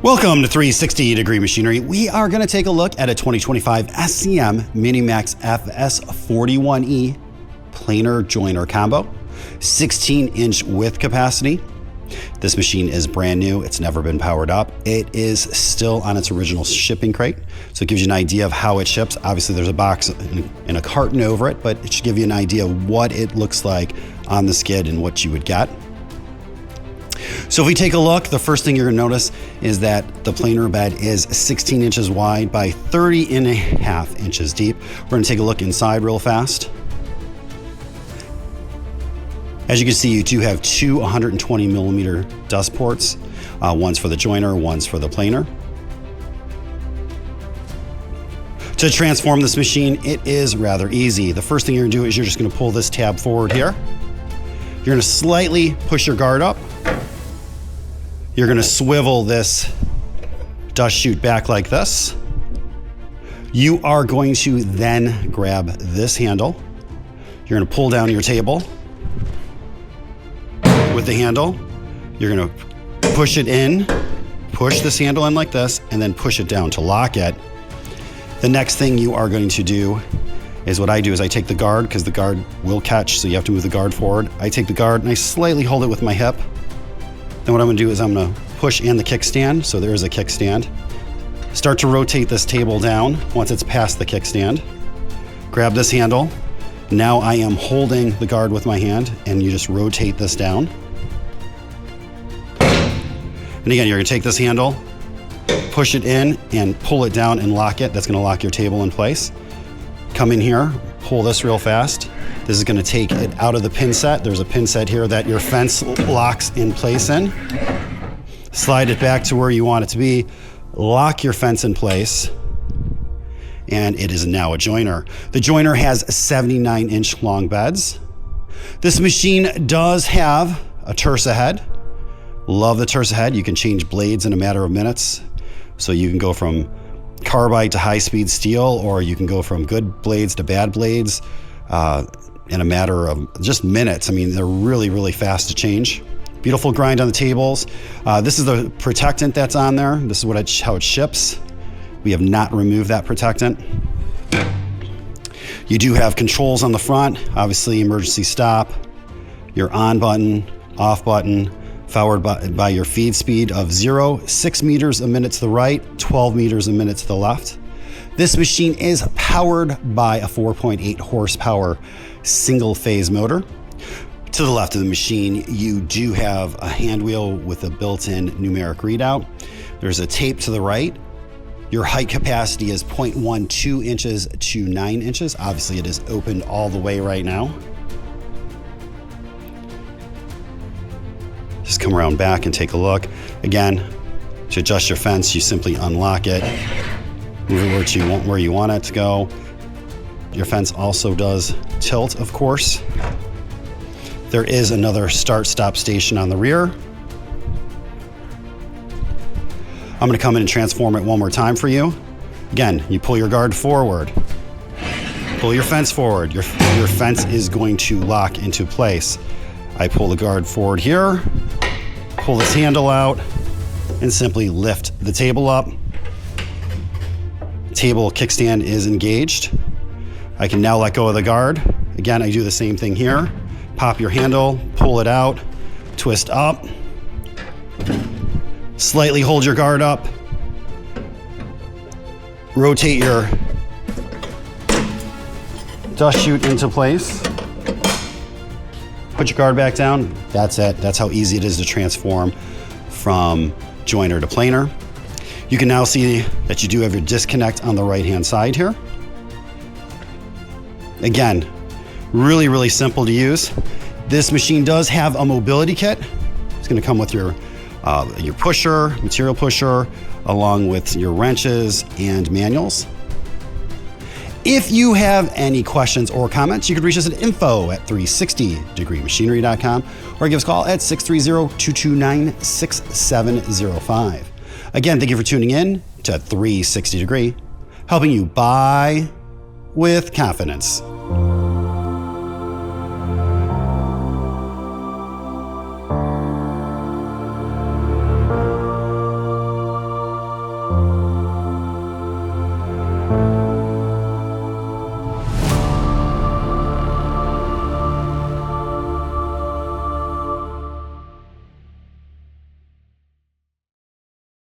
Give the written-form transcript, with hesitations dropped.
Welcome to 360 Degree Machinery. We are going to take a look at a 2025 SCM minimax FS41E planer joiner combo, 16-inch width capacity. This machine is brand new. It's never been powered up. It is still on its original shipping crate, so it gives you an idea of how it ships. Obviously, there's a box and a carton over it, but it should give you an idea of what it looks like on the skid and what you would get. So if we take a look, the first thing you're gonna notice is that the planer bed is 16 inches wide by 30.5 inches deep. We're gonna take a look inside real fast. As you can see, you do have two 120 millimeter dust ports. One's for the joiner, one's for the planer. To transform this machine, it is rather easy. The first thing you're gonna do is you're just gonna pull this tab forward here. You're gonna slightly push your guard up. You're gonna swivel this dust chute back like this. You are going to then grab this handle. You're gonna pull down your table with the handle. You're gonna push it in, push this handle in like this, and then push it down to lock it. The next thing you are going to do is what I do is I take the guard, because the guard will catch, so you have to move the guard forward. I take the guard and I slightly hold it with my hip. Then what I'm gonna do is I'm gonna push in the kickstand, so there is a kickstand. Start to rotate this table down once it's past the kickstand. Grab this handle. Now I am holding the guard with my hand, and you just rotate this down. And again, you're gonna take this handle, push it in, and pull it down and lock it. That's gonna lock your table in place. Come in here, pull this real fast. This is gonna take it out of the pin set. There's a pin set here that your fence locks in place in. Slide it back to where you want it to be. Lock your fence in place. And it is now a joiner. The joiner has 79-inch long beds. This machine does have a Tersa head. Love the Tersa head. You can change blades in a matter of minutes. So you can go from carbide to high-speed steel, or you can go from good blades to bad blades in a matter of just minutes. I mean, they're really, really fast to change. Beautiful grind on the tables. This is the protectant that's on there. This is how it ships. We have not removed that protectant. You do have controls on the front, obviously emergency stop, your on button, off button, powered by your feed speed of 6 meters a minute to the right, 12 meters a minute to the left. This machine is powered by a 4.8 horsepower single phase motor. To the left of the machine, you do have a hand wheel with a built-in numeric readout. There's a tape to the right. Your height capacity is 0.12 inches to 9 inches. Obviously, it is opened all the way right now. Just come around back and take a look. Again, to adjust your fence, you simply unlock it, move it where you want it to go. Your fence also does tilt, of course. There is another start-stop station on the rear. I'm gonna come in and transform it one more time for you. Again, you pull your guard forward, pull your fence forward. Your fence is going to lock into place. I pull the guard forward here, pull this handle out, and simply lift the table up. Table kickstand is engaged. I can now let go of the guard. Again, I do the same thing here. Pop your handle, pull it out, twist up, slightly hold your guard up, rotate your dust chute into place, put your guard back down. That's it. That's how easy it is to transform from joiner to planer. You can now see that you do have your disconnect on the right-hand side here. Again, really, really simple to use. This machine does have a mobility kit. It's gonna come with your pusher, material pusher, along with your wrenches and manuals. If you have any questions or comments, you can reach us at info@360degreemachinery.com or give us a call at 630-229-6705. Again, thank you for tuning in to 360 Degree, helping you buy with confidence.